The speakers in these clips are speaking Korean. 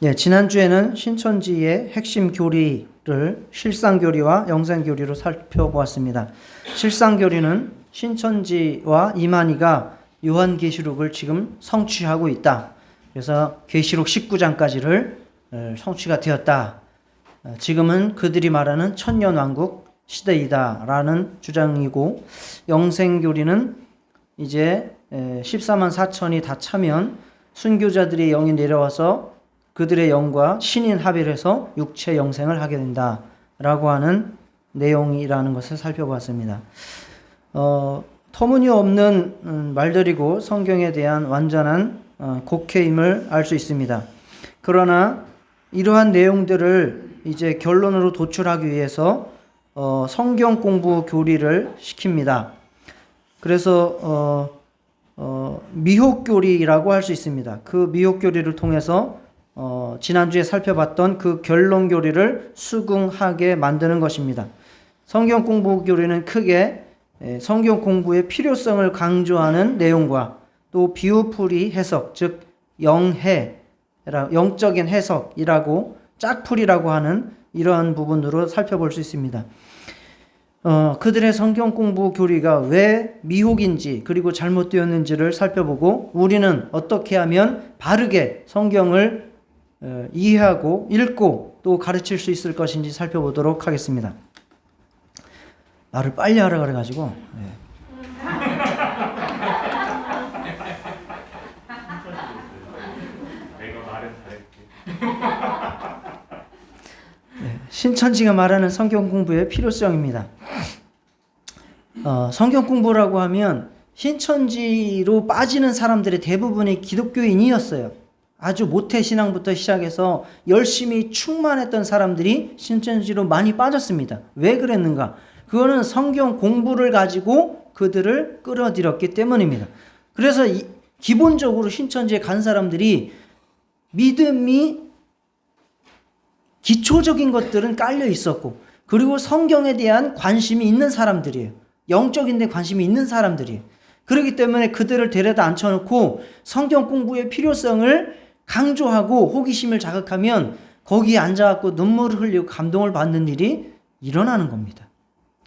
예, 지난주에는 신천지의 핵심 교리를 실상교리와 영생교리로 살펴보았습니다. 실상교리는 신천지와 이만희가 요한계시록을 지금 성취하고 있다. 그래서 계시록 19장까지를 성취가 되었다. 지금은 그들이 말하는 천년왕국 시대이다라는 주장이고, 영생교리는 이제 14만 4천이 다 차면 순교자들의 영이 내려와서 그들의 영과 신인 합의를 해서 육체 영생을 하게 된다라고 하는 내용이라는 것을 살펴봤습니다. 터무니없는 말들이고 성경에 대한 완전한 곡해임을 알 수 있습니다. 그러나 이러한 내용들을 이제 결론으로 도출하기 위해서 성경 공부 교리를 시킵니다. 그래서 미혹교리라고 할 수 있습니다. 그 미혹교리를 통해서 지난주에 살펴봤던 그 결론교리를 수긍하게 만드는 것입니다. 성경 공부 교리는 크게 성경 공부의 필요성을 강조하는 내용과 또 비유풀이 해석, 즉 영적인 해석이라고 짝풀이라고 하는 이러한 부분으로 살펴볼 수 있습니다. 그들의 성경 공부 교리가 왜 미혹인지 그리고 잘못되었는지를 살펴보고 우리는 어떻게 하면 바르게 성경을 이해하고 읽고 또 가르칠 수 있을 것인지 살펴보도록 하겠습니다. 말을 빨리 하라 그래가지고 신천지가 말하는 성경 공부의 필요성입니다. 성경 공부라고 하면 신천지로 빠지는 사람들의 대부분이 기독교인이었어요. 아주 모태신앙부터 시작해서 열심히 충만했던 사람들이 신천지로 많이 빠졌습니다. 왜 그랬는가? 그거는 성경 공부를 가지고 그들을 끌어들였기 때문입니다. 그래서 기본적으로 신천지에 간 사람들이 믿음이 기초적인 것들은 깔려 있었고, 그리고 성경에 대한 관심이 있는 사람들이에요. 영적인 데 관심이 있는 사람들이에요. 그렇기 때문에 그들을 데려다 앉혀놓고 성경 공부의 필요성을 강조하고 호기심을 자극하면 거기에 앉아갖고 눈물을 흘리고 감동을 받는 일이 일어나는 겁니다.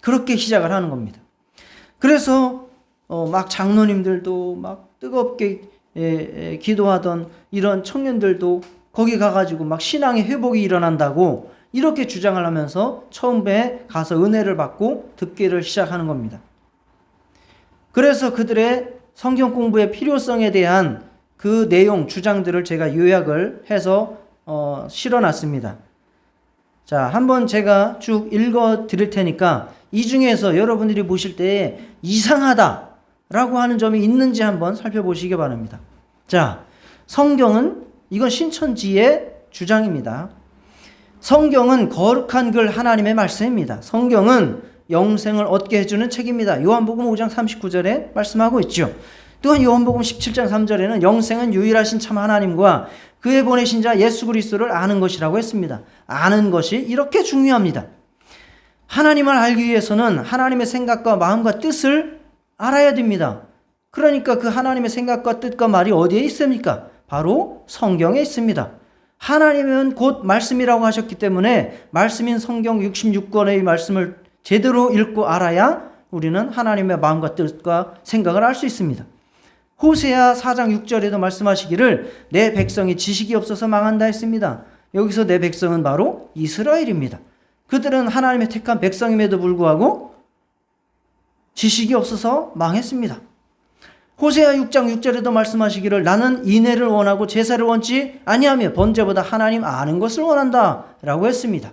그렇게 시작을 하는 겁니다. 그래서 막 장로님들도 막 뜨겁게 기도하던 이런 청년들도 거기 가가지고 막 신앙의 회복이 일어난다고 이렇게 주장을 하면서 처음에 가서 은혜를 받고 듣기를 시작하는 겁니다. 그래서 그들의 성경 공부의 필요성에 대한 그 내용, 주장들을 제가 요약을 해서 실어놨습니다. 자, 한번 제가 쭉 읽어 드릴 테니까 이 중에서 여러분들이 보실 때 이상하다라고 하는 점이 있는지 한번 살펴보시기 바랍니다. 자, 성경은, 이건 신천지의 주장입니다. 성경은 거룩한 글 하나님의 말씀입니다. 성경은 영생을 얻게 해주는 책입니다. 요한복음 5장 39절에 말씀하고 있죠. 또한 요한복음 17장 3절에는 영생은 유일하신 참 하나님과 그의 보내신 자 예수 그리스도를 아는 것이라고 했습니다. 아는 것이 이렇게 중요합니다. 하나님을 알기 위해서는 하나님의 생각과 마음과 뜻을 알아야 됩니다. 그러니까 그 하나님의 생각과 뜻과 말이 어디에 있습니까? 바로 성경에 있습니다. 하나님은 곧 말씀이라고 하셨기 때문에 말씀인 성경 66권의 말씀을 제대로 읽고 알아야 우리는 하나님의 마음과 뜻과 생각을 알 수 있습니다. 호세아 4장 6절에도 말씀하시기를 내 백성이 지식이 없어서 망한다 했습니다. 여기서 내 백성은 바로 이스라엘입니다. 그들은 하나님의 택한 백성임에도 불구하고 지식이 없어서 망했습니다. 호세아 6장 6절에도 말씀하시기를 나는 인애를 원하고 제사를 원치 아니하며 번제보다 하나님 아는 것을 원한다 라고 했습니다.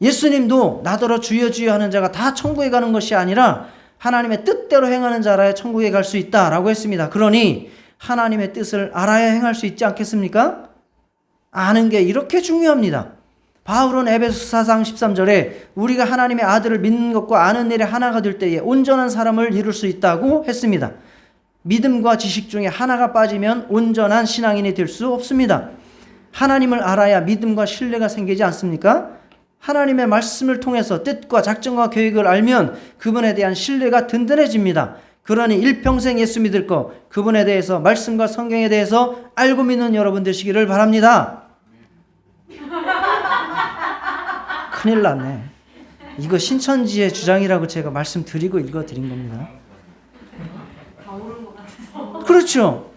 예수님도 나더러 주여 주여 하는 자가 다 천국에 가는 것이 아니라 하나님의 뜻대로 행하는 자라야 천국에 갈 수 있다라고 했습니다. 그러니 하나님의 뜻을 알아야 행할 수 있지 않겠습니까? 아는 게 이렇게 중요합니다. 바울은 에베소 4장 13절에 우리가 하나님의 아들을 믿는 것과 아는 일이 하나가 될 때에 온전한 사람을 이룰 수 있다고 했습니다. 믿음과 지식 중에 하나가 빠지면 온전한 신앙인이 될 수 없습니다. 하나님을 알아야 믿음과 신뢰가 생기지 않습니까? 하나님의 말씀을 통해서 뜻과 작정과 계획을 알면 그분에 대한 신뢰가 든든해집니다. 그러니 일평생 예수 믿을 것, 그분에 대해서 말씀과 성경에 대해서 알고 믿는 여러분 되시기를 바랍니다. 큰일 났네. 이거 신천지의 주장이라고 제가 말씀드리고 읽어드린 겁니다. 그렇죠.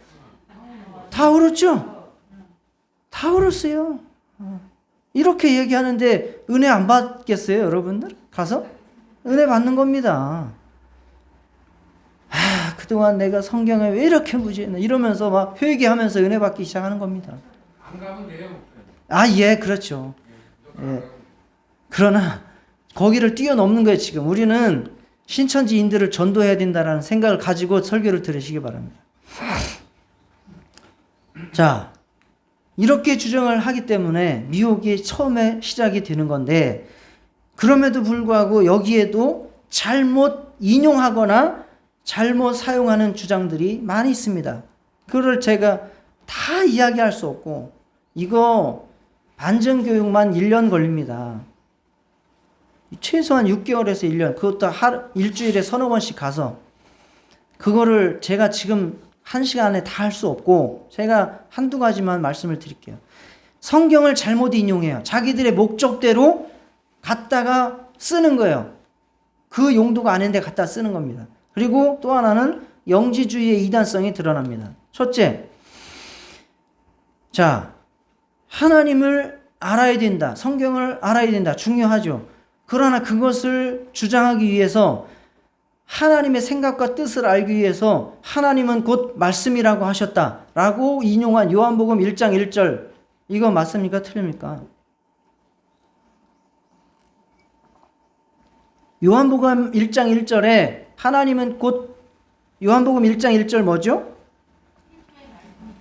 다 옳았죠. 다 옳았어요. 이렇게 얘기하는데 은혜 안 받겠어요, 여러분들? 가서? 은혜 받는 겁니다. 그동안 내가 성경에 왜 이렇게 무지했나 이러면서 막 회개하면서 은혜 받기 시작하는 겁니다. 안 가면 돼요. 예, 그렇죠. 예. 그러나 거기를 뛰어넘는 거예요, 지금. 우리는 신천지인들을 전도해야 된다라는 생각을 가지고 설교를 들으시기 바랍니다. 자, 이렇게 주장을 하기 때문에 미혹이 처음에 시작이 되는 건데, 그럼에도 불구하고 여기에도 잘못 인용하거나 잘못 사용하는 주장들이 많이 있습니다. 그걸 제가 다 이야기할 수 없고, 이거 반전교육만 1년 걸립니다. 최소한 6개월에서 1년, 그것도 일주일에 서너 번씩 가서, 그거를 제가 지금 1시간에 다 할 수 없고, 제가 한두 가지만 말씀을 드릴게요. 성경을 잘못 인용해요. 자기들의 목적대로 갖다가 쓰는 거예요. 그 용도가 아닌데 갖다 쓰는 겁니다. 그리고 또 하나는 영지주의의 이단성이 드러납니다. 첫째, 자, 하나님을 알아야 된다. 성경을 알아야 된다. 중요하죠. 그러나 그것을 주장하기 위해서 하나님의 생각과 뜻을 알기 위해서 하나님은 곧 말씀이라고 하셨다라고 인용한 요한복음 1장 1절, 이거 맞습니까? 틀립니까? 요한복음 1장 1절에 하나님은 곧, 요한복음 1장 1절 뭐죠?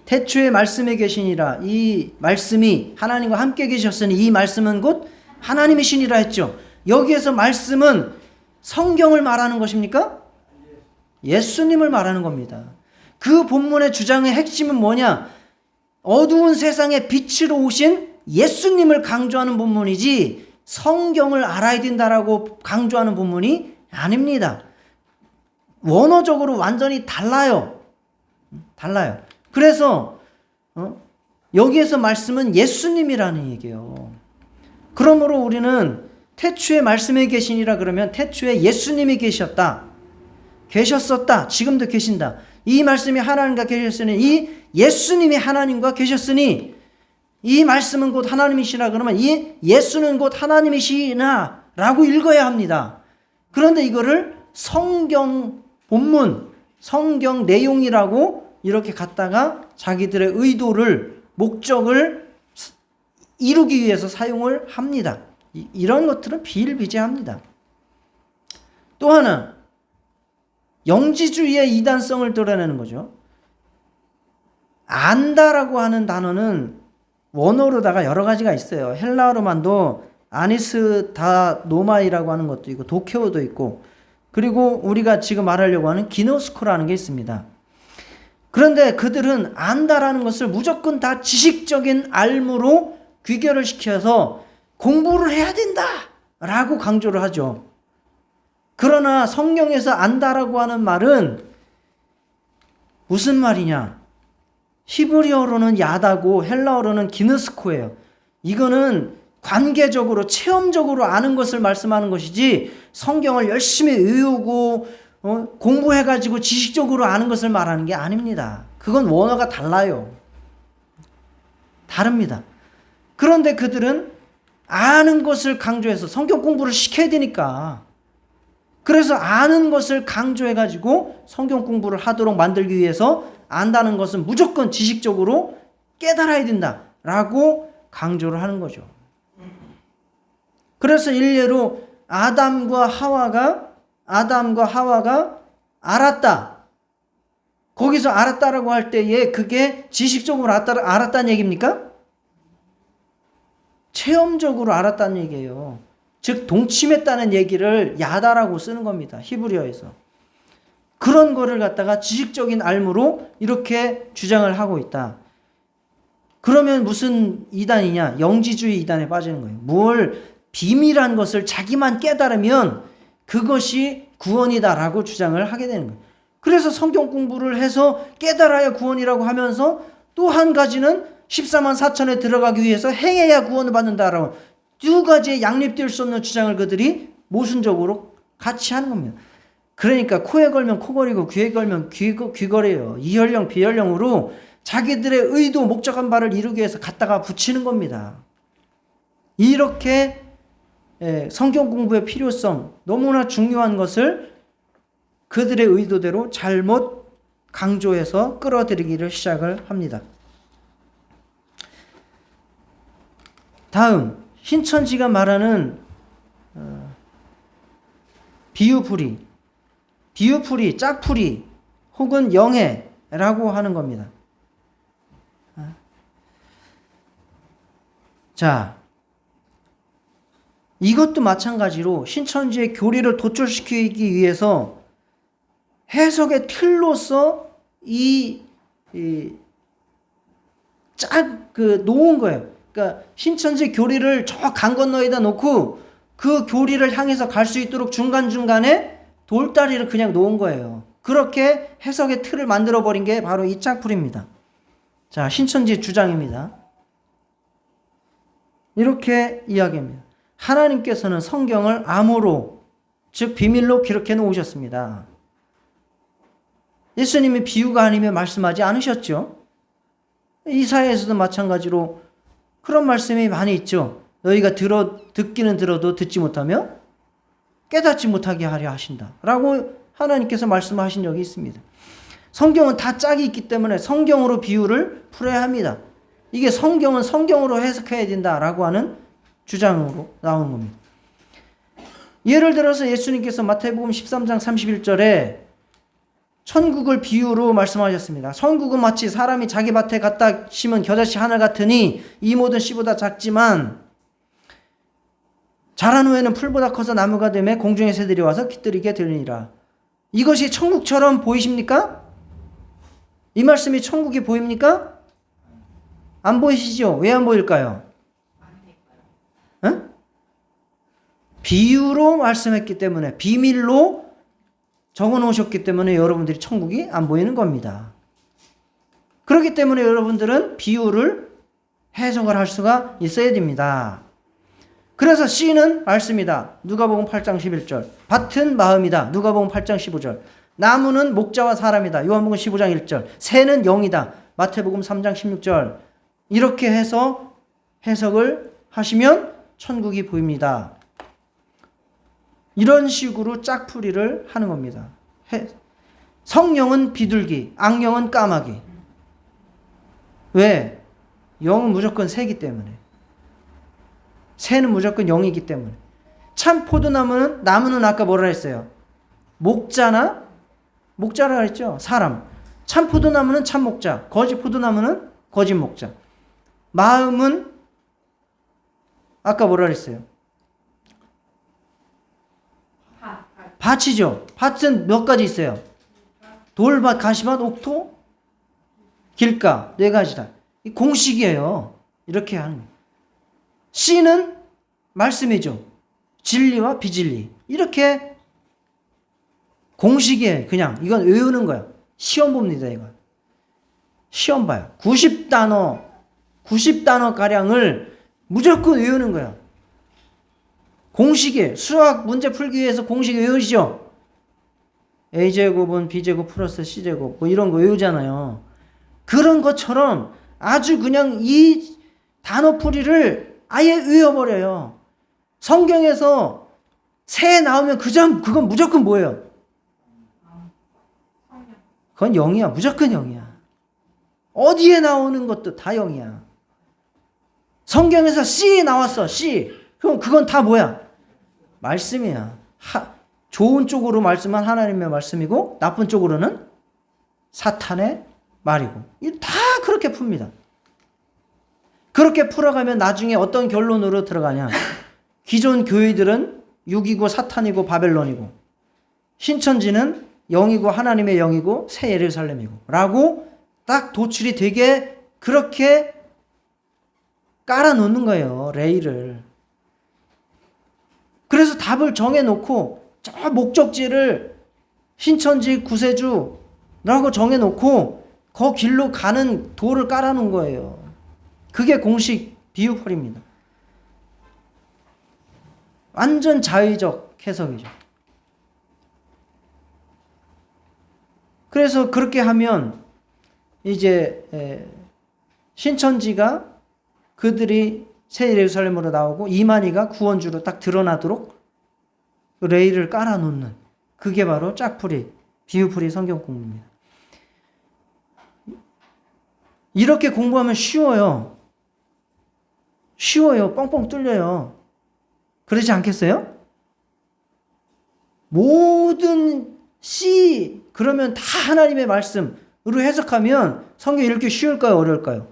태초에 말씀에 계시니라. 이 말씀이 하나님과 함께 계셨으니 이 말씀은 곧 하나님이시니라 했죠. 여기에서 말씀은 성경을 말하는 것입니까? 예수님을 말하는 겁니다. 그 본문의 주장의 핵심은 뭐냐? 어두운 세상에 빛으로 오신 예수님을 강조하는 본문이지 성경을 알아야 된다라고 강조하는 본문이 아닙니다. 원어적으로 완전히 달라요. 달라요. 그래서 여기에서 말씀은 예수님이라는 얘기예요. 그러므로 우리는 태초에 말씀에 계시니라 그러면 태초에 예수님이 계셨었다. 지금도 계신다. 이 말씀이 하나님과 계셨으니, 이 예수님이 하나님과 계셨으니 이 말씀은 곧 하나님이시라 그러면 이 예수는 곧 하나님이시나 라고 읽어야 합니다. 그런데 이거를 성경 본문, 성경 내용이라고 이렇게 갖다가 자기들의 의도를, 목적을 이루기 위해서 사용을 합니다. 이런 것들은 비일비재합니다. 또 하나, 영지주의의 이단성을 드러내는 거죠. 안다라고 하는 단어는 원어로다가 여러 가지가 있어요. 헬라어로만도 아니스다노마이라고 하는 것도 있고 도케오도 있고, 그리고 우리가 지금 말하려고 하는 기노스코라는 게 있습니다. 그런데 그들은 안다라는 것을 무조건 다 지식적인 알무로 귀결을 시켜서 공부를 해야 된다라고 강조를 하죠. 그러나 성경에서 안다라고 하는 말은 무슨 말이냐? 히브리어로는 야다고 헬라어로는 기느스코예요. 이거는 관계적으로 체험적으로 아는 것을 말씀하는 것이지 성경을 열심히 외우고 공부해가지고 지식적으로 아는 것을 말하는 게 아닙니다. 그건 원어가 달라요. 다릅니다. 그런데 그들은 아는 것을 강조해서 성경 공부를 시켜야 되니까, 그래서 아는 것을 강조해가지고 성경 공부를 하도록 만들기 위해서 안다는 것은 무조건 지식적으로 깨달아야 된다라고 강조를 하는 거죠. 그래서 일례로 아담과 하와가 알았다. 거기서 알았다라고 할 때에 그게 지식적으로 알았다는 얘기입니까? 체험적으로 알았다는 얘기예요. 즉 동침했다는 얘기를 야다라고 쓰는 겁니다. 히브리어에서. 그런 거를 갖다가 지식적인 알무로 이렇게 주장을 하고 있다. 그러면 무슨 이단이냐? 영지주의 이단에 빠지는 거예요. 뭘 비밀한 것을 자기만 깨달으면 그것이 구원이다라고 주장을 하게 되는 거예요. 그래서 성경 공부를 해서 깨달아야 구원이라고 하면서 또 한 가지는 14만 4천에 들어가기 위해서 행해야 구원을 받는다라고 두 가지의 양립될 수 없는 주장을 그들이 모순적으로 같이 하는 겁니다. 그러니까 코에 걸면 코걸이고 귀에 걸면 귀걸이에요. 이혈령 비혈령으로 자기들의 의도 목적한 바를 이루기 위해서 갖다가 붙이는 겁니다. 이렇게 성경 공부의 필요성, 너무나 중요한 것을 그들의 의도대로 잘못 강조해서 끌어들이기를 시작을 합니다. 다음 신천지가 말하는 비유풀이, 짝풀이 혹은 영해라고 하는 겁니다. 자, 이것도 마찬가지로 신천지의 교리를 도출시키기 위해서 해석의 틀로서 놓은 거예요. 그러니까 신천지 교리를 저 강 건너에다 놓고 그 교리를 향해서 갈 수 있도록 중간중간에 돌다리를 그냥 놓은 거예요. 그렇게 해석의 틀을 만들어버린 게 바로 이 짝풀입니다. 자, 신천지의 주장입니다. 이렇게 이야기합니다. 하나님께서는 성경을 암호로, 즉 비밀로 기록해 놓으셨습니다. 예수님이 비유가 아니면 말씀하지 않으셨죠. 이사야에서도 마찬가지로 그런 말씀이 많이 있죠. 너희가 듣기는 들어도 듣지 못하며 깨닫지 못하게 하려 하신다 라고 하나님께서 말씀하신 적이 있습니다. 성경은 다 짝이 있기 때문에 성경으로 비유를 풀어야 합니다. 이게 성경은 성경으로 해석해야 된다라고 하는 주장으로 나오는 겁니다. 예를 들어서 예수님께서 마태복음 13장 31절에 천국을 비유로 말씀하셨습니다. 천국은 마치 사람이 자기 밭에 갖다 심은 겨자씨 하나 같으니 이 모든 씨보다 작지만 자란 후에는 풀보다 커서 나무가 되며 공중의 새들이 와서 깃들이게 되느니라. 이것이 천국처럼 보이십니까? 이 말씀이 천국이 보입니까? 안 보이시죠? 왜 안 보일까요? 응? 비유로 말씀했기 때문에, 비밀로 적어 놓으셨기 때문에 여러분들이 천국이 안 보이는 겁니다. 그렇기 때문에 여러분들은 비유를 해석을 할 수가 있어야 됩니다. 그래서 씨는 말씀이다. 누가복음 8장 11절. 밭은 마음이다. 누가복음 8장 15절. 나무는 목자와 사람이다. 요한복음 15장 1절. 새는 영이다. 마태복음 3장 16절. 이렇게 해서 해석을 하시면 천국이 보입니다. 이런 식으로 짝풀이를 하는 겁니다. 성령은 비둘기, 악령은 까마귀. 왜? 영은 무조건 새이기 때문에. 새는 무조건 영이기 때문에. 참 나무는 아까 뭐라 했어요? 목자라 했죠? 사람. 참 포도나무는 참 목자, 거짓 포도나무는 거짓 목자. 마음은 아까 뭐라 했어요? 밭이죠. 밭은 몇 가지 있어요? 돌밭, 가시밭, 옥토, 길가, 네 가지다. 이 공식이에요. 이렇게 하는 거예요. 씨는 말씀이죠. 진리와 비진리. 이렇게 공식이에요. 그냥 이건 외우는 거야. 시험 봅니다. 이거 시험 봐요. 90단어 가량을 무조건 외우는 거야. 공식이에요. 수학 문제 풀기 위해서 공식 외우시죠? A제곱은 B제곱 플러스 C제곱 뭐 이런 거 외우잖아요. 그런 것처럼 아주 그냥 이 단어풀이를 아예 외워버려요. 성경에서 새 나오면 그건 무조건 뭐예요? 그건 0이야. 무조건 0이야. 어디에 나오는 것도 다 0이야. 성경에서 C 나왔어. C. 그럼 그건 다 뭐야? 말씀이야. 좋은 쪽으로 말씀은 하나님의 말씀이고 나쁜 쪽으로는 사탄의 말이고. 다 그렇게 풉니다. 그렇게 풀어가면 나중에 어떤 결론으로 들어가냐. 기존 교회들은 육이고 사탄이고 바벨론이고 신천지는 영이고 하나님의 영이고 새 예루살렘이고 라고 딱 도출이 되게 그렇게 깔아놓는 거예요. 레일을. 그래서 답을 정해놓고 저 목적지를 신천지 구세주라고 정해놓고 그 길로 가는 도를 깔아놓은 거예요. 그게 공식 비유풀입니다. 완전 자의적 해석이죠. 그래서 그렇게 하면 이제 신천지가 그들이 새 예루살렘으로 나오고 이만희가 구원주로 딱 드러나도록 레일을 깔아놓는, 그게 바로 짝풀이, 비유풀이 성경 공부입니다. 이렇게 공부하면 쉬워요. 쉬워요. 뻥뻥 뚫려요. 그러지 않겠어요? 모든 씨, 그러면 다 하나님의 말씀으로 해석하면 성경 읽기 쉬울까요? 어려울까요?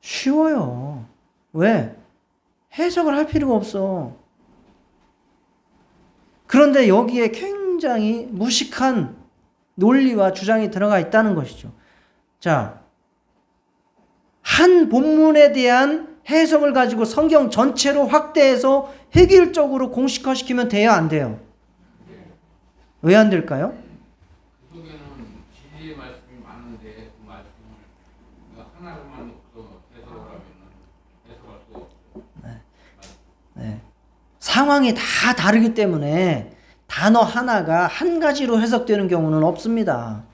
쉬워요. 왜? 해석을 할 필요가 없어. 그런데 여기에 굉장히 무식한 논리와 주장이 들어가 있다는 것이죠. 자, 한 본문에 대한 해석을 가지고 성경 전체로 확대해서 획일적으로 공식화시키면 돼요, 안 돼요? 왜 안 될까요? 그 속에는 진리의 말씀이 많은데 그 말씀을 하나로만 놓고 해석을 하면 해석할 수 없어요. 네. 상황이 다 다르기 때문에 단어 하나가 한 가지로 해석되는 경우는 없습니다.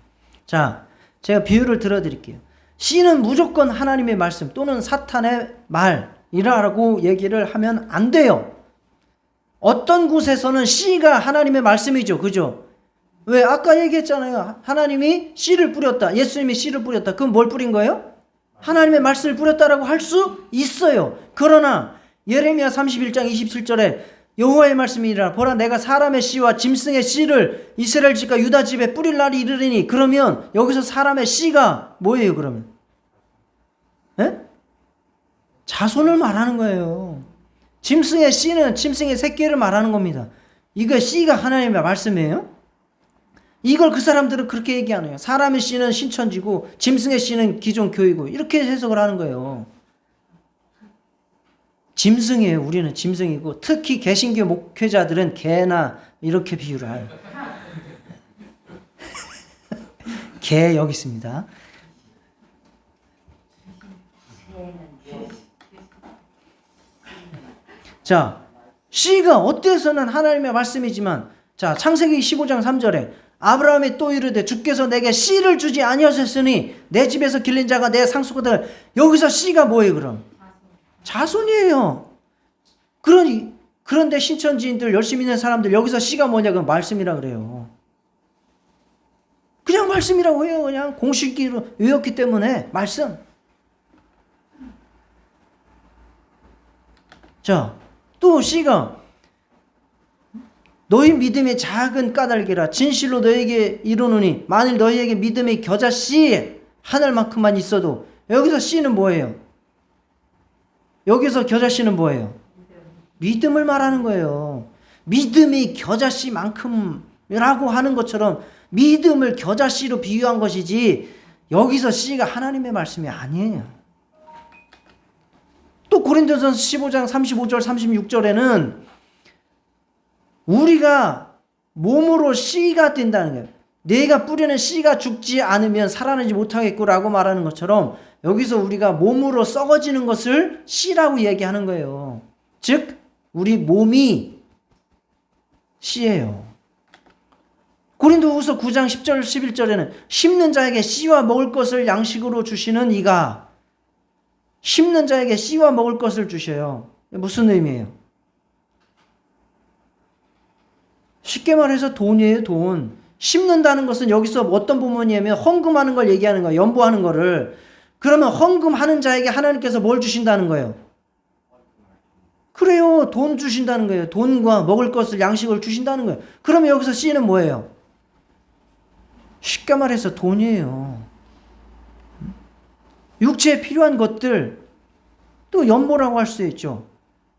자, 제가 비유를 들어드릴게요. 씨는 무조건 하나님의 말씀 또는 사탄의 말이라고 얘기를 하면 안 돼요. 어떤 곳에서는 씨가 하나님의 말씀이죠. 그죠? 왜? 아까 얘기했잖아요. 하나님이 씨를 뿌렸다. 예수님이 씨를 뿌렸다. 그럼 뭘 뿌린 거예요? 하나님의 말씀을 뿌렸다라고 할 수 있어요. 그러나 예레미야 31장 27절에 여호와의 말씀이니라. 보라, 내가 사람의 씨와 짐승의 씨를 이스라엘 집과 유다 집에 뿌릴 날이 이르리니. 그러면 여기서 사람의 씨가 뭐예요, 그러면? 에? 자손을 말하는 거예요. 짐승의 씨는 짐승의 새끼를 말하는 겁니다. 이거 씨가 하나님의 말씀이에요? 이걸 그 사람들은 그렇게 얘기 안 해요. 사람의 씨는 신천지고 짐승의 씨는 기존 교이고 이렇게 해석을 하는 거예요. 짐승이에요. 우리는 짐승이고 특히 개신교 목회자들은 개나 이렇게 비유를 해요. 개 여기 있습니다. 자, 씨가 어때서는 하나님의 말씀이지만, 자, 창세기 15장 3절에 아브라함이 또 이르되 주께서 내게 씨를 주지 아니하셨으니 내 집에서 길린 자가 내 상속자들. 여기서 씨가 뭐예요, 그럼? 자손이에요. 그런데 신천지인들, 열심히 있는 사람들 여기서 씨가 뭐냐? 그럼 말씀이라 그래요. 그냥 말씀이라고 해요. 그냥 공식기로 외웠기 때문에 말씀. 자, 또 씨가 너희 믿음의 작은 까닭이라 진실로 너에게 이르노니 만일 너희에게 믿음의 겨자씨 하늘만큼만 있어도. 여기서 씨는 뭐예요? 여기서 겨자씨는 뭐예요? 믿음을 말하는 거예요. 믿음이 겨자씨만큼이라고 하는 것처럼 믿음을 겨자씨로 비유한 것이지 여기서 씨가 하나님의 말씀이 아니에요. 또 고린도전서 15장 35절 36절에는 우리가 몸으로 씨가 된다는 거예요. 내가 뿌리는 씨가 죽지 않으면 살아나지 못하겠구라고 말하는 것처럼 여기서 우리가 몸으로 썩어지는 것을 씨라고 얘기하는 거예요. 즉 우리 몸이 씨예요. 고린도후서 9장 10절 11절에는 심는 자에게 씨와 먹을 것을 양식으로 주시는 이가, 심는 자에게 씨와 먹을 것을 주셔요. 무슨 의미예요? 쉽게 말해서 돈이에요, 돈. 심는다는 것은 여기서 어떤 부분이냐면 헌금하는 걸 얘기하는 거예요. 연보하는 거를. 그러면 헌금하는 자에게 하나님께서 뭘 주신다는 거예요? 그래요. 돈 주신다는 거예요. 돈과 먹을 것을, 양식을 주신다는 거예요. 그러면 여기서 씨는 뭐예요? 쉽게 말해서 돈이에요. 육체에 필요한 것들, 또 연보라고 할 수 있죠.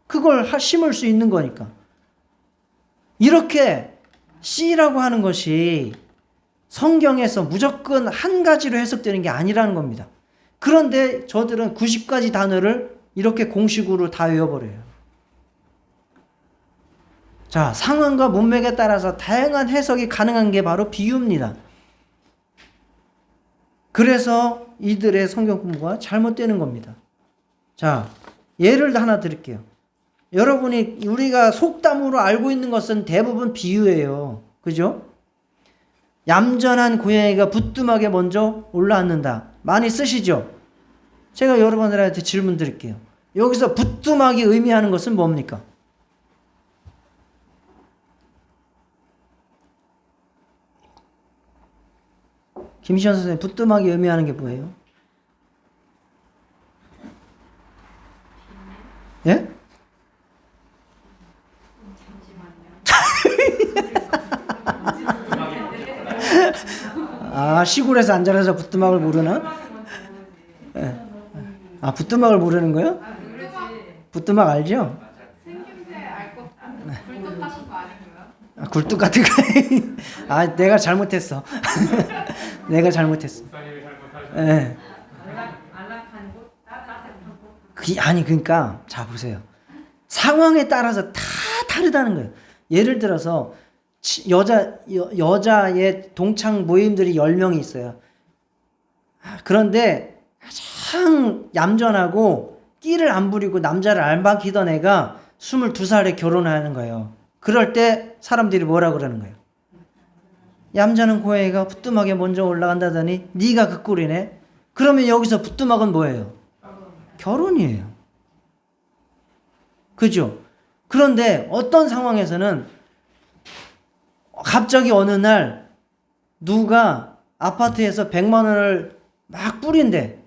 그걸 심을 수 있는 거니까. 이렇게 씨라고 하는 것이 성경에서 무조건 한 가지로 해석되는 게 아니라는 겁니다. 그런데 저들은 90가지 단어를 이렇게 공식으로 다 외워버려요. 자, 상황과 문맥에 따라서 다양한 해석이 가능한 게 바로 비유입니다. 그래서 이들의 성경 공부가 잘못되는 겁니다. 자, 예를 하나 드릴게요. 여러분이 우리가 속담으로 알고 있는 것은 대부분 비유예요. 그죠? 얌전한 고양이가 부뚜막에 먼저 올라앉는다. 많이 쓰시죠? 제가 여러분들한테 질문 드릴게요. 여기서 부뚜막이 의미하는 것은 뭡니까? 김시현 선생님, 부뚜막이 의미하는 게 뭐예요? 예? 아, 시골에서 안 자라서 부뚜막을 모르나? 예. 아, 부뚜막을 모르는 거예요? 부뚜막 알죠? 생김새 알것 굴뚝 같은 거 아닌가요? 아, 굴뚝 같은 거. 아, 내가 잘못했어. 내가 잘못했어. 예. 안락한 곳, 따뜻한 곳. 아니, 그러니까, 자, 보세요. 상황에 따라서 다 다르다는 거예요. 예를 들어서, 여자의 동창 모임들이 10명이 있어요. 그런데 가장 얌전하고 끼를 안 부리고 남자를 안 밝히던 애가 22살에 결혼하는 거예요. 그럴 때 사람들이 뭐라 그러는 거예요? 얌전한 고양이가 부뚜막에 먼저 올라간다더니 네가 그 꼴이네. 그러면 여기서 부뚜막은 뭐예요? 결혼이에요. 그죠? 그런데 어떤 상황에서는 갑자기 어느 날 누가 아파트에서 100만 원을 막 뿌린대.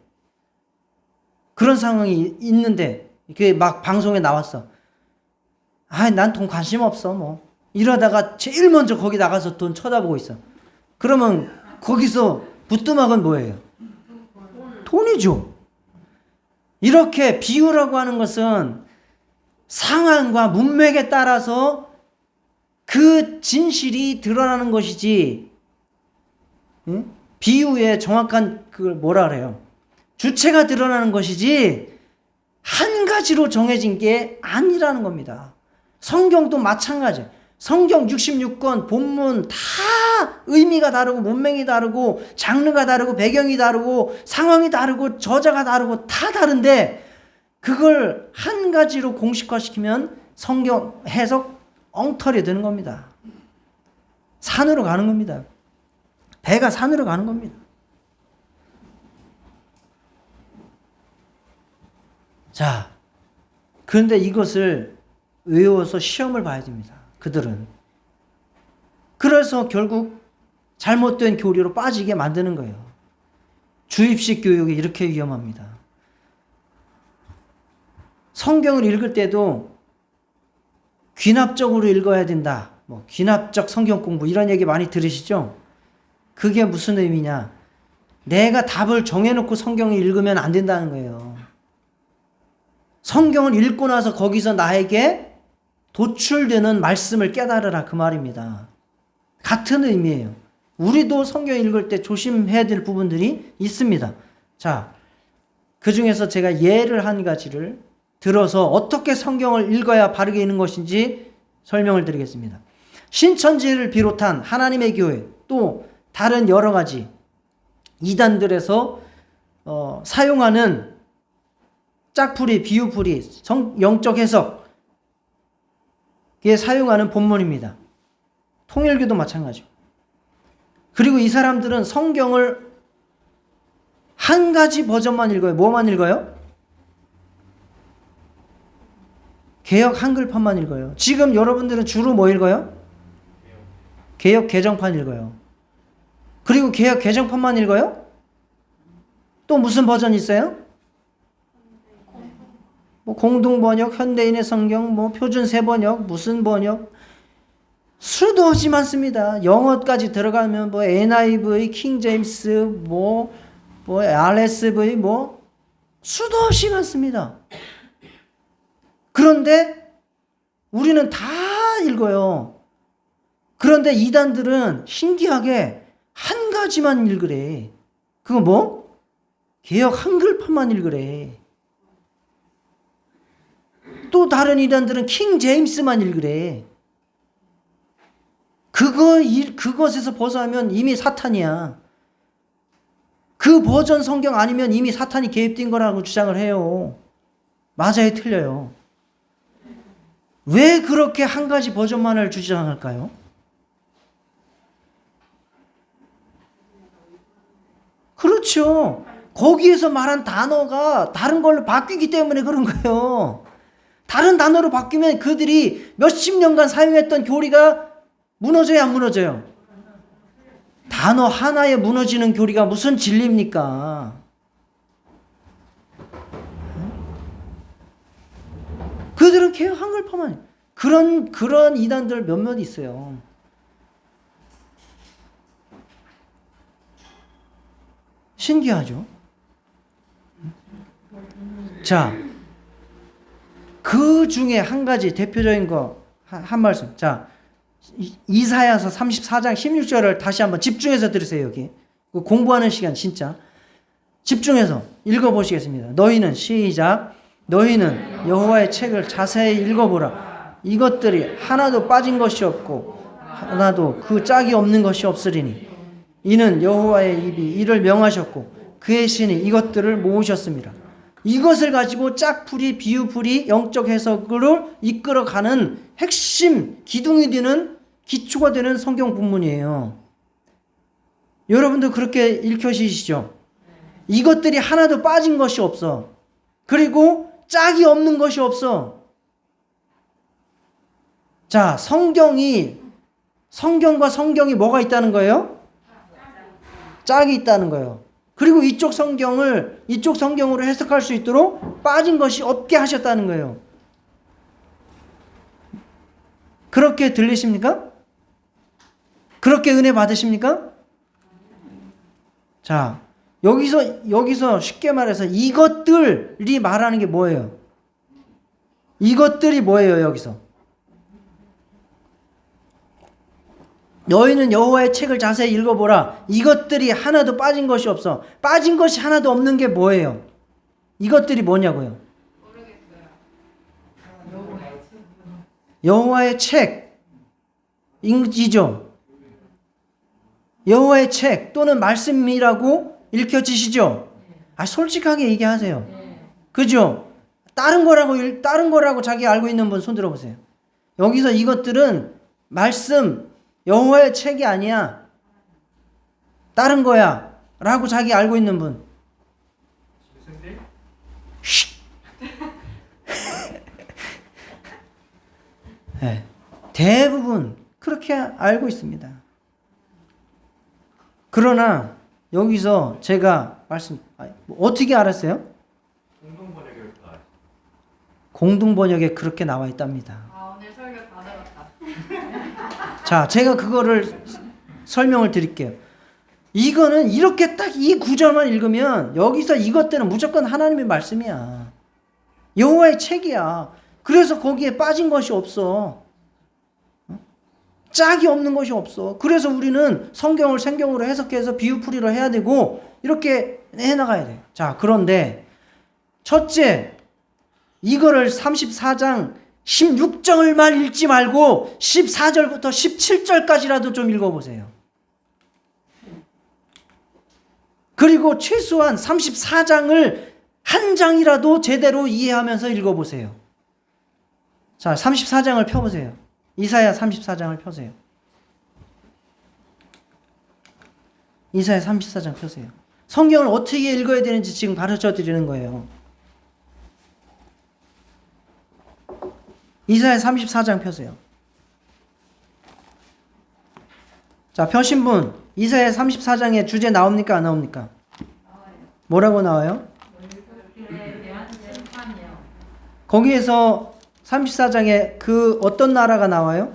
그런 상황이 있는데 그게 막 방송에 나왔어. 아, 난 돈 관심 없어 뭐. 이러다가 제일 먼저 거기 나가서 돈 쳐다보고 있어. 그러면 거기서 부뚜막은 뭐예요? 돈이죠. 이렇게 비유라고 하는 것은 상황과 문맥에 따라서 그 진실이 드러나는 것이지, 응? 비유의 정확한 그걸 뭐라 그래요? 주체가 드러나는 것이지 한 가지로 정해진 게 아니라는 겁니다. 성경도 마찬가지예요. 성경 66권 본문 다 의미가 다르고 문맥이 다르고 장르가 다르고 배경이 다르고 상황이 다르고 저자가 다르고 다 다른데 그걸 한 가지로 공식화시키면 성경 해석 엉터리 되는 겁니다. 산으로 가는 겁니다. 배가 산으로 가는 겁니다. 자, 그런데 이것을 외워서 시험을 봐야 됩니다. 그들은. 그래서 결국 잘못된 교리로 빠지게 만드는 거예요. 주입식 교육이 이렇게 위험합니다. 성경을 읽을 때도 귀납적으로 읽어야 된다. 뭐 귀납적 성경 공부 이런 얘기 많이 들으시죠? 그게 무슨 의미냐? 내가 답을 정해놓고 성경을 읽으면 안 된다는 거예요. 성경을 읽고 나서 거기서 나에게 도출되는 말씀을 깨달으라 그 말입니다. 같은 의미예요. 우리도 성경 읽을 때 조심해야 될 부분들이 있습니다. 자, 그 중에서 제가 예를 한 가지를 들어서 어떻게 성경을 읽어야 바르게 읽는 것인지 설명을 드리겠습니다. 신천지를 비롯한 하나님의 교회 또 다른 여러 가지 이단들에서 사용하는 짝풀이, 비유풀이, 영적 해석에 사용하는 본문입니다. 통일교도 마찬가지고. 그리고 이 사람들은 성경을 한 가지 버전만 읽어요. 뭐만 읽어요? 개역 한글판만 읽어요. 지금 여러분들은 주로 뭐 읽어요? 개역 개정판 읽어요. 그리고 개역 개정판만 읽어요? 또 무슨 버전 있어요? 뭐 공동번역, 현대인의 성경, 뭐 표준세 번역, 무슨 번역 수도 없이 많습니다. 영어까지 들어가면 뭐 NIV, 킹제임스, 뭐 RSV 수도 없이 많습니다. 그런데 우리는 다 읽어요. 그런데 이단들은 신기하게 한 가지만 읽으래. 그거 뭐? 개역 한글판만 읽으래. 또 다른 이단들은 킹 제임스만 읽으래. 그것에서 벗어나면 이미 사탄이야. 그 버전 성경 아니면 이미 사탄이 개입된 거라고 주장을 해요. 맞아요, 틀려요? 왜 그렇게 한 가지 버전만을 주장할까요? 그렇죠. 거기에서 말한 단어가 다른 걸로 바뀌기 때문에 그런 거예요. 다른 단어로 바뀌면 그들이 몇십 년간 사용했던 교리가 무너져야 안 무너져요? 단어 하나에 무너지는 교리가 무슨 진리입니까? 그들은 개혁 한글파만 그런 이단들 몇몇 있어요. 신기하죠? 자, 그 중에 한 가지 대표적인 거 한 말씀. 자, 이사야서 34장 16절을 다시 한번 집중해서 들으세요. 여기 공부하는 시간 진짜 집중해서 읽어보시겠습니다. 너희는 시작. 너희는 여호와의 책을 자세히 읽어보라. 이것들이 하나도 빠진 것이 없고 하나도 그 짝이 없는 것이 없으리니 이는 여호와의 입이 이를 명하셨고 그의 신이 이것들을 모으셨습니다. 이것을 가지고 짝풀이, 비유풀이, 영적 해석으로 이끌어가는 핵심 기둥이 되는 기초가 되는 성경 본문이에요. 여러분도 그렇게 읽혀지시죠? 이것들이 하나도 빠진 것이 없어. 그리고 짝이 없는 것이 없어. 자, 성경과 성경이 뭐가 있다는 거예요? 짝이 있다는 거예요. 그리고 이쪽 성경으로 해석할 수 있도록 빠진 것이 없게 하셨다는 거예요. 그렇게 들리십니까? 그렇게 은혜 받으십니까? 자, 여기서 쉽게 말해서 이것들이 말하는 게 뭐예요? 이것들이 뭐예요, 여기서? 너희는 여호와의 책을 자세히 읽어보라. 이것들이 하나도 빠진 것이 없어. 빠진 것이 하나도 없는 게 뭐예요? 이것들이 뭐냐고요? 모르겠어요. 여호와의 책이죠. 여호와의 책 또는 말씀이라고 읽혀지시죠? 솔직하게 얘기하세요. 그죠? 다른 거라고 자기 알고 있는 분 손 들어보세요. 여기서 이것들은 말씀, 여호와의 책이 아니야. 다른 거야. 라고 자기 알고 있는 분. 네, 대부분 그렇게 알고 있습니다. 그러나 여기서 제가 어떻게 알았어요? 공동번역에 그렇게 나와 있답니다. 오늘 설교 다 들었다. 자, 제가 그거를 설명을 드릴게요. 이거는 이렇게 딱 이 구절만 읽으면 여기서 이것들은 무조건 하나님의 말씀이야. 여호와의 책이야. 그래서 거기에 빠진 것이 없어. 짝이 없는 것이 없어. 그래서 우리는 성경을 생경으로 해석해서 비유풀이로 해야 되고 이렇게 해나가야 돼. 자, 그런데 첫째, 이거를 34장 16절만 읽지 말고 14절부터 17절까지라도 좀 읽어보세요. 그리고 최소한 34장을 한 장이라도 제대로 이해하면서 읽어보세요. 자, 34장을 펴보세요. 이사야 34장을 펴세요. 이사야 34장 펴세요. 성경을 어떻게 읽어야 되는지 지금 가르쳐 드리는 거예요. 이사야 34장 펴세요. 자, 펴신 분, 이사야 34장에 주제 나옵니까? 안 나옵니까? 뭐라고 나와요? 거기에서 34장에 그 어떤 나라가 나와요?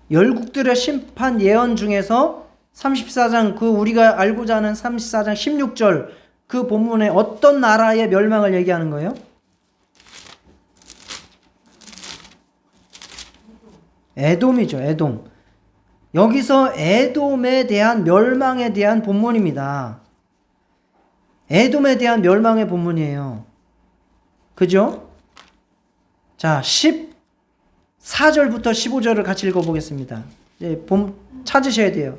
열국들의 심판 예언 중에서 34장 그 우리가 알고자 하는 34장 16절 그 본문에 어떤 나라의 멸망을 얘기하는 거예요? 에돔이죠. 에돔. 여기서 에돔에 대한 멸망에 대한 본문입니다. 에돔에 대한 멸망의 본문이에요. 그죠? 자, 14절부터 15절을 같이 읽어보겠습니다. 찾으셔야 돼요.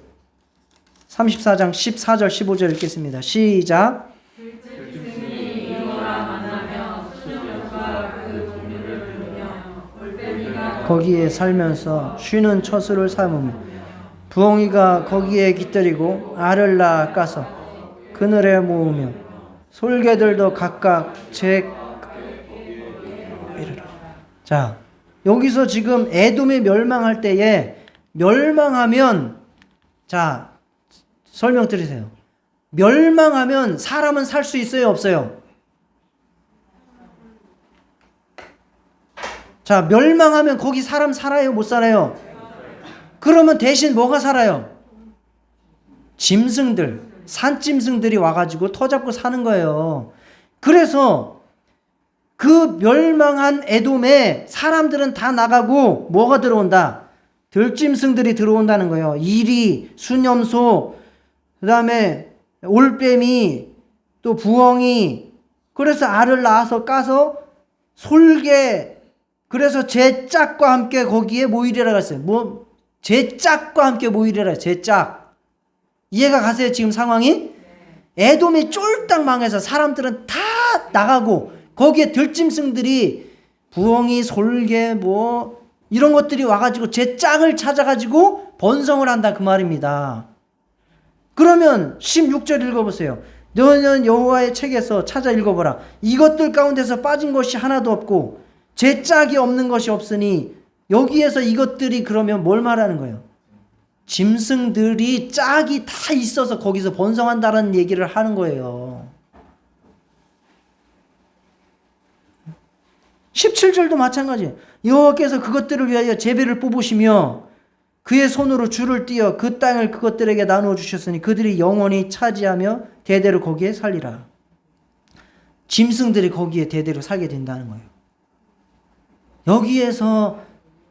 34장 14절 15절 읽겠습니다. 시작. 들짐승이 이노라 만나며 수족과 그 거기에 살면서 쉬는 처수를 삼으며 부엉이가 거기에 깃들이고 알을 낳아 까서 그늘에 모으며 솔개들도 각각 제 이르라. 자, 여기서 지금 에돔이 멸망할 때에 멸망하면 자, 설명 드리세요. 멸망하면 사람은 살 수 있어요, 없어요? 자, 멸망하면 거기 사람 살아요, 못 살아요? 그러면 대신 뭐가 살아요? 짐승들, 산짐승들이 와가지고 터 잡고 사는 거예요. 그래서 그 멸망한 에돔에 사람들은 다 나가고 뭐가 들어온다? 들짐승들이 들어온다는 거예요. 이리, 수염소, 그 다음에 올빼미, 또 부엉이, 그래서 알을 낳아서 까서 솔개, 그래서 제 짝과 함께 거기에 모이리라 했어요. 제 짝과 함께 모이리라, 제 짝. 이해가 가세요, 지금 상황이? 에돔이 쫄딱 망해서 사람들은 다 나가고 거기에 들짐승들이 부엉이, 솔개, 이런 것들이 와가지고 제 짝을 찾아가지고 번성을 한다 그 말입니다. 그러면 16절 읽어보세요. 너는 여호와의 책에서 찾아 읽어보라. 이것들 가운데서 빠진 것이 하나도 없고 제 짝이 없는 것이 없으니 여기에서 이것들이 그러면 뭘 말하는 거예요? 짐승들이 짝이 다 있어서 거기서 번성한다는 얘기를 하는 거예요. 17절도 마찬가지예요. 여호와께서 그것들을 위하여 제비를 뽑으시며 그의 손으로 줄을 띄어 그 땅을 그것들에게 나누어 주셨으니 그들이 영원히 차지하며 대대로 거기에 살리라. 짐승들이 거기에 대대로 살게 된다는 거예요. 여기에서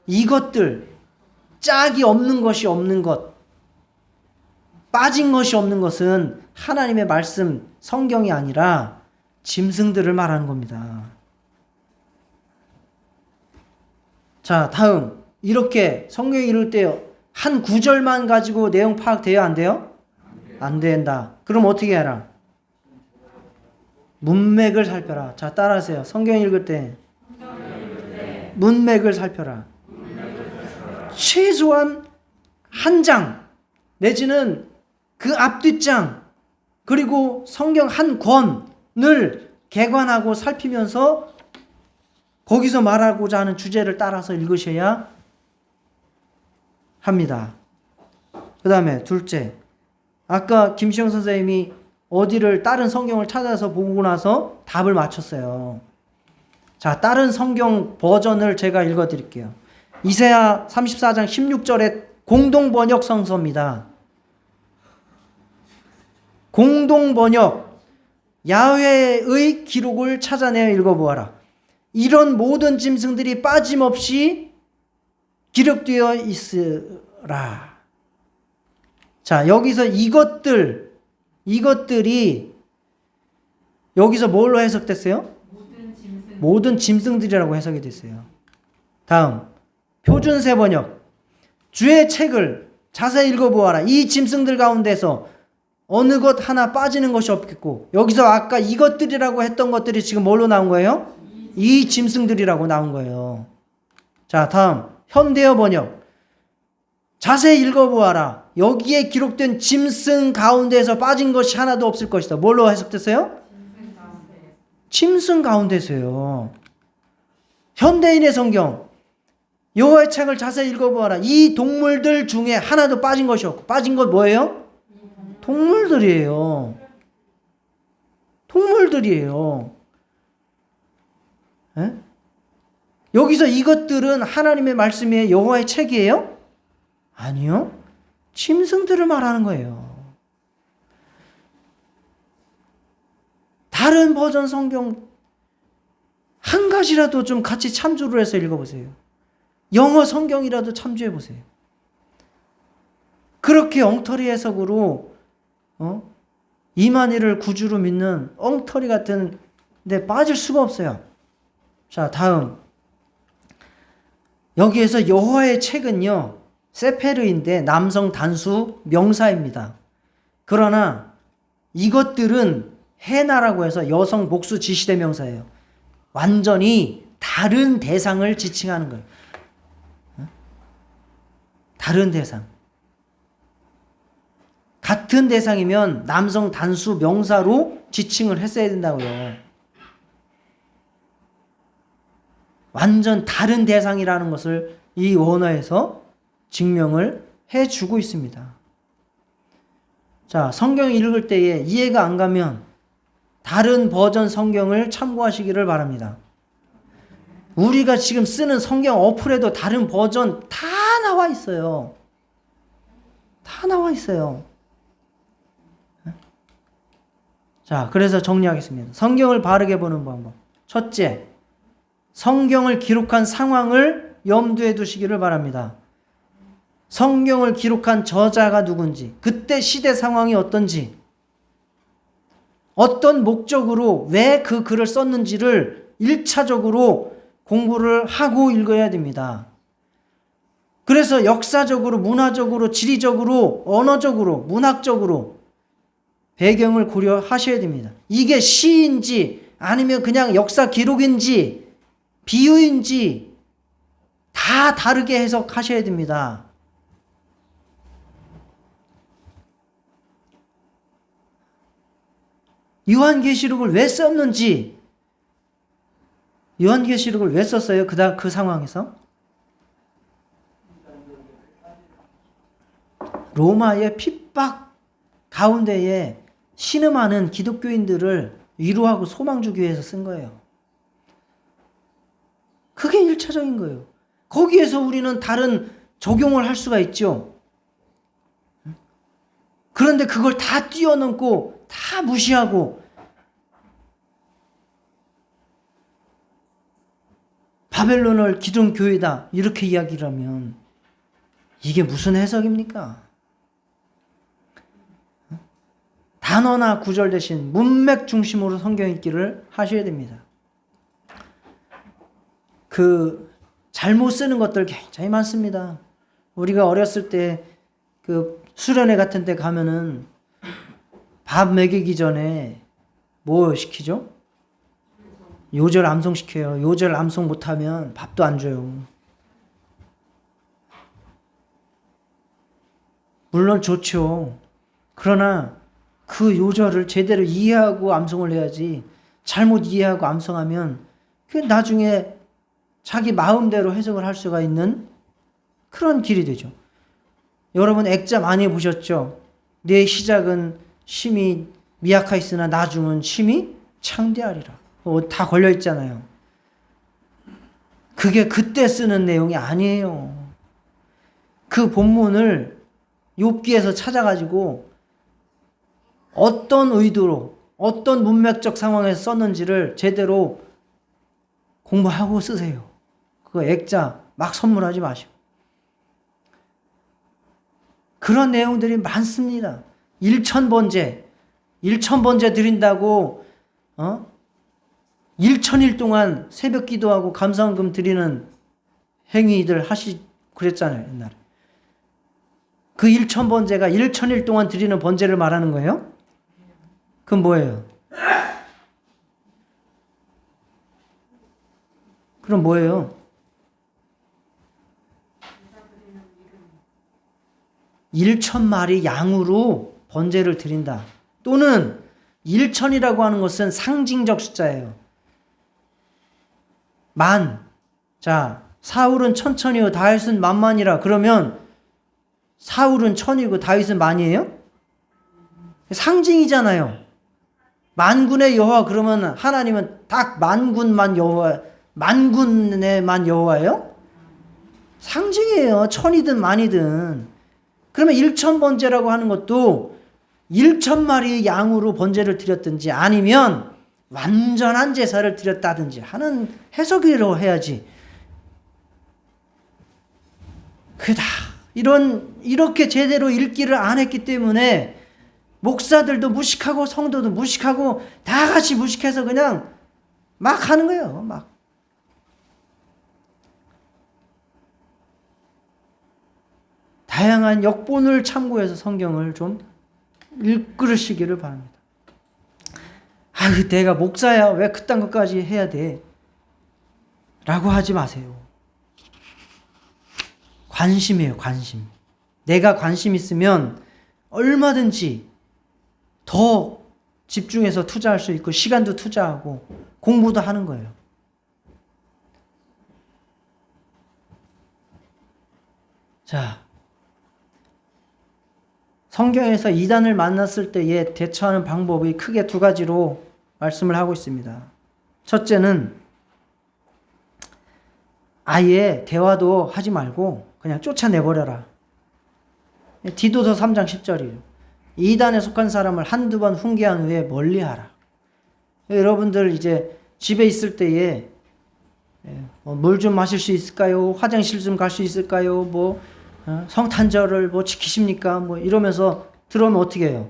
이것들, 짝이 없는 것이 없는 것, 빠진 것이 없는 것은 하나님의 말씀, 성경이 아니라 짐승들을 말하는 겁니다. 자, 다음. 이렇게 성경에 이룰 때 한 구절만 가지고 내용 파악돼요? 안 돼요? 안 된다. 그럼 어떻게 해라? 문맥을 살펴라. 자, 따라하세요. 성경 읽을 때 문맥을 살펴라. 최소한 한 장 내지는 그 앞뒷장 그리고 성경 한 권을 개관하고 살피면서 거기서 말하고자 하는 주제를 따라서 읽으셔야 합니다. 그 다음에 둘째, 아까 김시영 선생님이 어디를 다른 성경을 찾아서 보고 나서 답을 맞췄어요. 자, 다른 성경 버전을 제가 읽어드릴게요. 이사야 34장 16절에 공동번역 성서입니다. 공동번역, 야훼의 기록을 찾아내어 읽어보아라. 이런 모든 짐승들이 빠짐없이 기록되어 있으라. 자, 여기서 이것들이 여기서 뭘로 해석됐어요? 모든 짐승들이라고 해석이 됐어요. 다음, 표준세 번역. 주의 책을 자세히 읽어보아라. 이 짐승들 가운데서 어느 것 하나 빠지는 것이 없겠고, 여기서 아까 이것들이라고 했던 것들이 지금 뭘로 나온 거예요? 이 짐승들이라고 나온 거예요. 자, 다음, 현대어 번역. 자세히 읽어보아라. 여기에 기록된 짐승 가운데서 빠진 것이 하나도 없을 것이다. 뭘로 해석됐어요? 짐승 가운데서요. 현대인의 성경. 여호와의 책을 자세히 읽어보아라. 이 동물들 중에 하나도 빠진 것이 없고, 빠진 것 뭐예요? 동물들이에요. 동물들이에요. 에? 여기서 이것들은 하나님의 말씀이에요? 여호와의 책이에요? 아니요. 짐승들을 말하는 거예요. 다른 버전 성경 한 가지라도 좀 같이 참조를 해서 읽어보세요. 영어 성경이라도 참조해 보세요. 그렇게 엉터리 해석으로 이만희를 구주로 믿는 엉터리 같은 데 빠질 수가 없어요. 자, 다음. 여기에서 여호와의 책은요, 세페르인데 남성 단수 명사입니다. 그러나 이것들은 헤나라고 해서 여성 복수 지시대 명사예요. 완전히 다른 대상을 지칭하는 거예요. 다른 대상. 같은 대상이면 남성 단수 명사로 지칭을 했어야 된다고요. 완전 다른 대상이라는 것을 이 원어에서 증명을 해주고 있습니다. 자, 성경 읽을 때에 이해가 안 가면 다른 버전 성경을 참고하시기를 바랍니다. 우리가 지금 쓰는 성경 어플에도 다른 버전 다 나와 있어요. 다 나와 있어요. 자, 그래서 정리하겠습니다. 성경을 바르게 보는 방법. 첫째, 성경을 기록한 상황을 염두에 두시기를 바랍니다. 성경을 기록한 저자가 누군지, 그때 시대 상황이 어떤지, 어떤 목적으로 왜 그 글을 썼는지를 1차적으로 공부를 하고 읽어야 됩니다. 그래서 역사적으로, 문화적으로, 지리적으로, 언어적으로, 문학적으로 배경을 고려하셔야 됩니다. 이게 시인지 아니면 그냥 역사 기록인지 비유인지 다 다르게 해석하셔야 됩니다. 요한계시록을 왜 썼는지, 요한계시록을 왜 썼어요? 그 상황에서? 로마의 핍박 가운데에 신음하는 기독교인들을 위로하고 소망 주기 위해서 쓴 거예요. 그게 1차적인 거예요. 거기에서 우리는 다른 적용을 할 수가 있죠. 그런데 그걸 다 뛰어넘고 다 무시하고 바벨론을 기존교회다 이렇게 이야기를 하면 이게 무슨 해석입니까? 단어나 구절 대신 문맥 중심으로 성경 읽기를 하셔야 됩니다. 그 잘못 쓰는 것들 굉장히 많습니다. 우리가 어렸을 때 그 수련회 같은 데 가면은 밥 먹이기 전에 뭐 시키죠? 요절 암송 시켜요. 요절 암송 못하면 밥도 안 줘요. 물론 좋죠. 그러나 그 요절을 제대로 이해하고 암송을 해야지, 잘못 이해하고 암송하면 그 나중에 자기 마음대로 해석을 할 수가 있는 그런 길이 되죠. 여러분 액자 많이 보셨죠? 내 시작은 심히 미약하였으나 나중은 심히 창대하리라. 다 걸려 있잖아요. 그게 그때 쓰는 내용이 아니에요. 그 본문을 욥기에서 찾아가지고 어떤 의도로, 어떤 문맥적 상황에서 썼는지를 제대로 공부하고 쓰세요. 그거 액자 막 선물하지 마시고. 그런 내용들이 많습니다. 일천번제 드린다고 1000일 동안 새벽 기도하고 감사헌금 드리는 행위들 그랬잖아요, 옛날에. 그 1000번제가 1000일 동안 드리는 번제를 말하는 거예요? 그건 뭐예요? 그럼 뭐예요? 1000마리 양으로 번제를 드린다. 또는 1000이라고 하는 것은 상징적 숫자예요. 자, 사울은 1000이요 다윗은 만만이라. 그러면 사울은 1000이고 다윗은 만이에요? 상징이잖아요. 만군의 여호와 그러면 하나님은 딱 만군만 여호와, 만군의만 여호와예요? 상징이에요. 1000이든 만이든. 그러면 1000번제라고 하는 것도 1000마리 양으로 번제를 드렸든지 아니면 완전한 제사를 드렸다든지 하는 해석으로 해야지. 이렇게 제대로 읽기를 안 했기 때문에 목사들도 무식하고 성도도 무식하고 다 같이 무식해서 그냥 막 하는 거예요. 막. 다양한 역본을 참고해서 성경을 좀 읽으시기를 바랍니다. 내가 목사야 왜 그딴 것까지 해야 돼? 라고 하지 마세요. 관심이에요, 관심. 내가 관심 있으면 얼마든지 더 집중해서 투자할 수 있고 시간도 투자하고 공부도 하는 거예요. 자, 성경에서 이단을 만났을 때에 대처하는 방법이 크게 두 가지로 말씀을 하고 있습니다. 첫째는 아예 대화도 하지 말고 그냥 쫓아내버려라. 디도서 3장 10절이에요. 이단에 속한 사람을 한두 번 훈계한 후에 멀리하라. 여러분들 이제 집에 있을 때에 물 좀 마실 수 있을까요? 화장실 좀 갈 수 있을까요? 뭐 성탄절을 뭐 지키십니까? 뭐 이러면서 들어오면 어떻게 해요?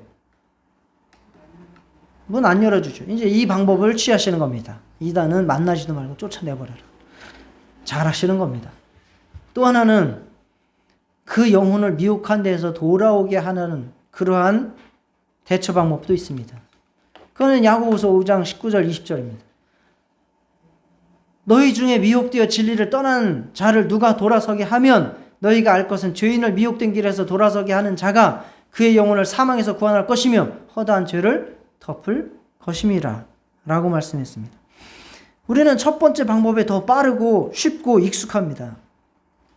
문 안 열어주죠. 이제 이 방법을 취하시는 겁니다. 이단은 만나지도 말고 쫓아내버려라. 잘 하시는 겁니다. 또 하나는 그 영혼을 미혹한 데에서 돌아오게 하는 그러한 대처 방법도 있습니다. 그거는 야고보서 5장 19절 20절입니다. 너희 중에 미혹되어 진리를 떠난 자를 누가 돌아서게 하면 너희가 알 것은 죄인을 미혹된 길에서 돌아서게 하는 자가 그의 영혼을 사망에서 구원할 것이며 허다한 죄를 덮을 것임이라 라고 말씀했습니다. 우리는 첫 번째 방법에 더 빠르고 쉽고 익숙합니다.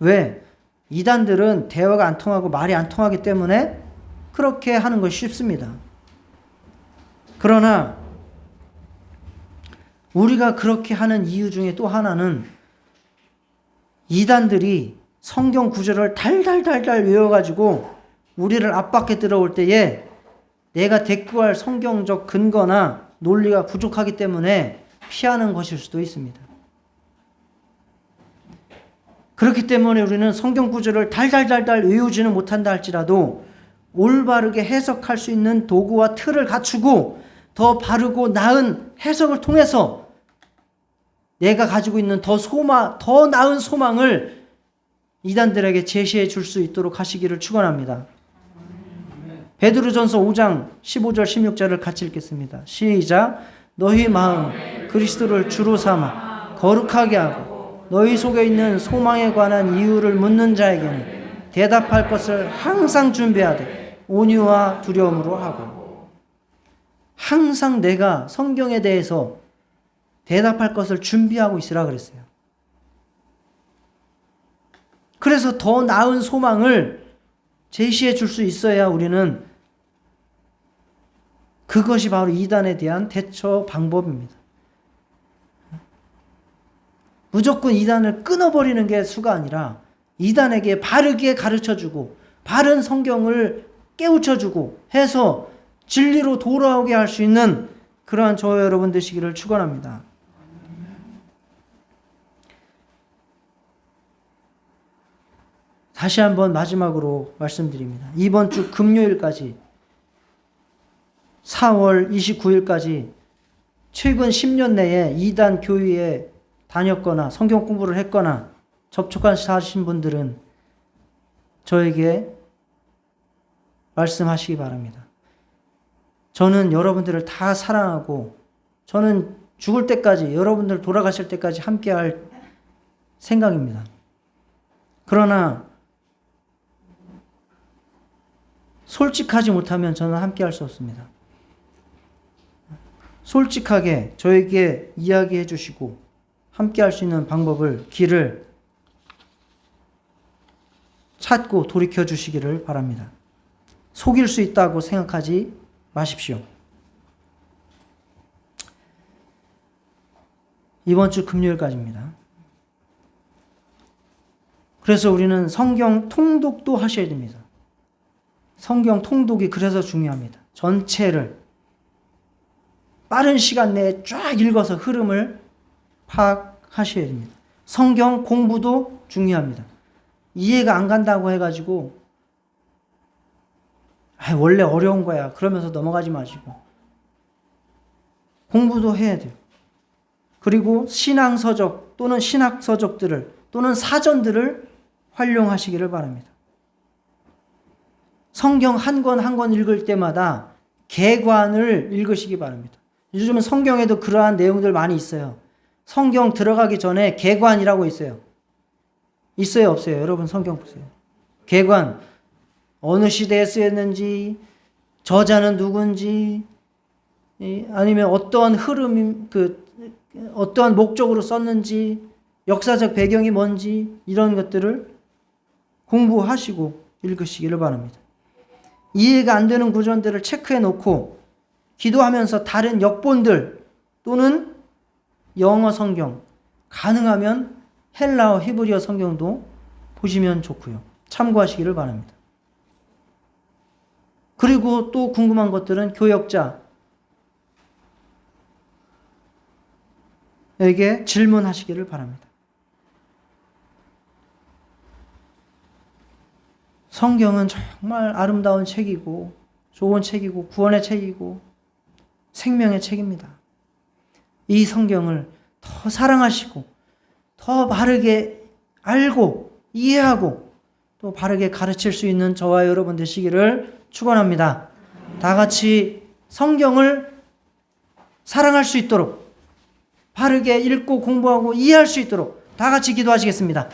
왜? 이단들은 대화가 안 통하고 말이 안 통하기 때문에 그렇게 하는 것이 쉽습니다. 그러나 우리가 그렇게 하는 이유 중에 또 하나는 이단들이 성경 구절을 달달달달 외워가지고 우리를 압박해 들어올 때에 내가 대꾸할 성경적 근거나 논리가 부족하기 때문에 피하는 것일 수도 있습니다. 그렇기 때문에 우리는 성경 구절을 달달달달 외우지는 못한다 할지라도 올바르게 해석할 수 있는 도구와 틀을 갖추고 더 바르고 나은 해석을 통해서 내가 가지고 있는 더 나은 소망을 이단들에게 제시해 줄 수 있도록 하시기를 축원합니다. 베드로전서 5장 15절 16절을 같이 읽겠습니다. 시작. 너희 마음 그리스도를 주로 삼아 거룩하게 하고 너희 속에 있는 소망에 관한 이유를 묻는 자에게는 대답할 것을 항상 준비하되 온유와 두려움으로 하고. 항상 내가 성경에 대해서 대답할 것을 준비하고 있으라 그랬어요. 그래서 더 나은 소망을 제시해 줄 수 있어야 우리는 그것이 바로 이단에 대한 대처 방법입니다. 무조건 이단을 끊어버리는 게 수가 아니라 이단에게 바르게 가르쳐주고 바른 성경을 깨우쳐주고 해서 진리로 돌아오게 할 수 있는 그러한 저와 여러분 되시기를 축원합니다. 다시 한번 마지막으로 말씀드립니다. 이번 주 금요일까지 4월 29일까지 최근 10년 내에 이단 교회에 다녔거나 성경 공부를 했거나 접촉하신 분들은 저에게 말씀하시기 바랍니다. 저는 여러분들을 다 사랑하고 저는 죽을 때까지 여러분들 돌아가실 때까지 함께할 생각입니다. 그러나 솔직하지 못하면 저는 함께할 수 없습니다. 솔직하게 저에게 이야기해 주시고 함께할 수 있는 방법을 길을 찾고 돌이켜 주시기를 바랍니다. 속일 수 있다고 생각하지 마십시오. 이번 주 금요일까지입니다. 그래서 우리는 성경 통독도 하셔야 됩니다. 성경 통독이 그래서 중요합니다. 전체를 빠른 시간 내에 쫙 읽어서 흐름을 파악하셔야 됩니다. 성경 공부도 중요합니다. 이해가 안 간다고 해가지고 원래 어려운 거야 그러면서 넘어가지 마시고 공부도 해야 돼요. 그리고 신앙서적 또는 신학서적들을 또는 사전들을 활용하시기를 바랍니다. 성경 한 권 한 권 읽을 때마다 개관을 읽으시기 바랍니다. 요즘은 성경에도 그러한 내용들 많이 있어요. 성경 들어가기 전에 개관이라고 있어요. 있어요, 없어요? 여러분 성경 보세요. 개관. 어느 시대에 쓰였는지, 저자는 누군지, 아니면 어떠한 흐름이, 어떠한 목적으로 썼는지, 역사적 배경이 뭔지, 이런 것들을 공부하시고 읽으시기를 바랍니다. 이해가 안 되는 구절들을 체크해 놓고 기도하면서 다른 역본들 또는 영어 성경, 가능하면 헬라어 히브리어 성경도 보시면 좋고요. 참고하시기를 바랍니다. 그리고 또 궁금한 것들은 교역자에게 질문하시기를 바랍니다. 성경은 정말 아름다운 책이고 좋은 책이고 구원의 책이고 생명의 책입니다. 이 성경을 더 사랑하시고 더 바르게 알고 이해하고 또 바르게 가르칠 수 있는 저와 여러분 되시기를 축원합니다. 다 같이 성경을 사랑할 수 있도록 바르게 읽고 공부하고 이해할 수 있도록 다 같이 기도하시겠습니다.